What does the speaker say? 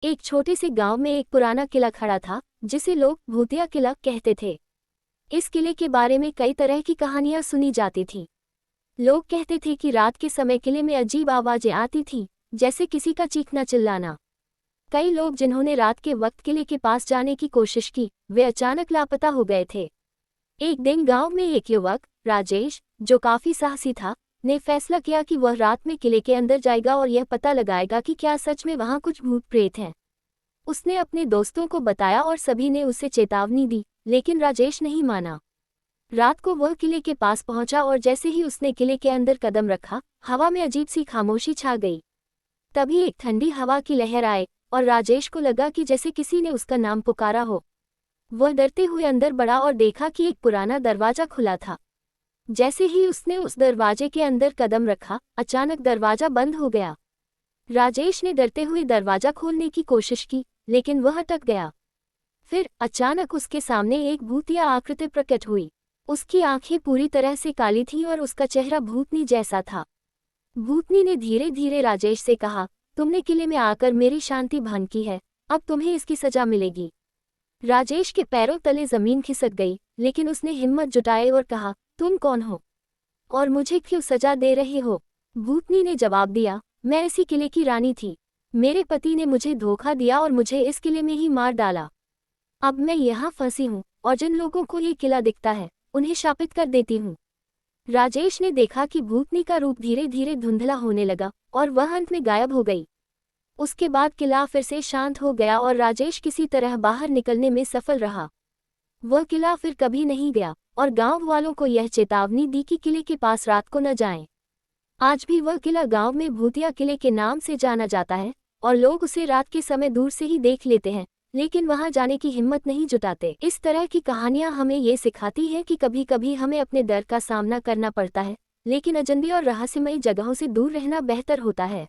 एक छोटे से गांव में एक पुराना किला खड़ा था, जिसे लोग भूतिया किला कहते थे। इस किले के बारे में कई तरह की कहानियां सुनी जाती थीं। लोग कहते थे कि रात के समय किले में अजीब आवाजें आती थीं, जैसे किसी का चीखना चिल्लाना। कई लोग जिन्होंने रात के वक्त किले के पास जाने की कोशिश की, वे अचानक लापता हो गए थे। एक दिन गांव में एक युवक, राजेश, जो काफी साहसी था, ने फैसला किया कि वह रात में किले के अंदर जाएगा और यह पता लगाएगा कि क्या सच में वहां कुछ भूत प्रेत हैं। उसने अपने दोस्तों को बताया और सभी ने उसे चेतावनी दी, लेकिन राजेश नहीं माना। रात को वह किले के पास पहुंचा और जैसे ही उसने किले के अंदर कदम रखा, हवा में अजीब सी खामोशी छा गई। तभी एक ठंडी हवा की लहर आए और राजेश को लगा कि जैसे किसी ने उसका नाम पुकारा हो। वह डरते हुए अंदर बढ़ा और देखा कि एक पुराना दरवाजा खुला था। जैसे ही उसने उस दरवाजे के अंदर कदम रखा, अचानक दरवाजा बंद हो गया। राजेश ने डरते हुए दरवाजा खोलने की कोशिश की, लेकिन वह अटक गया। फिर अचानक उसके सामने एक भूतिया आकृति प्रकट हुई। उसकी आंखें पूरी तरह से काली थीं और उसका चेहरा भूतनी जैसा था। भूतनी ने धीरे धीरे राजेश से कहा, तुमने किले में आकर मेरी शांति भंग की है, अब तुम्हें इसकी सजा मिलेगी। राजेश के पैरों तले जमीन खिसक गई, लेकिन उसने हिम्मत जुटाई और कहा, तुम कौन हो और मुझे क्यों सजा दे रहे हो? भूतनी ने जवाब दिया, मैं इसी किले की रानी थी। मेरे पति ने मुझे धोखा दिया और मुझे इस किले में ही मार डाला। अब मैं यहाँ फंसी हूँ और जिन लोगों को ये किला दिखता है, उन्हें शापित कर देती हूँ। राजेश ने देखा कि भूतनी का रूप धीरे धीरे धुंधला होने लगा और वह अंत में गायब हो गई। उसके बाद किला फिर से शांत हो गया और राजेश किसी तरह बाहर निकलने में सफल रहा। वह किला फिर कभी नहीं गया और गांव वालों को यह चेतावनी दी कि किले के पास रात को न जाएं। आज भी वह किला गांव में भूतिया किले के नाम से जाना जाता है और लोग उसे रात के समय दूर से ही देख लेते हैं, लेकिन वहां जाने की हिम्मत नहीं जुटाते। इस तरह की कहानियां हमें ये सिखाती हैं कि कभी कभी हमें अपने डर का सामना करना पड़ता है, लेकिन अजनबी और रहस्यमयी जगहों से दूर रहना बेहतर होता है।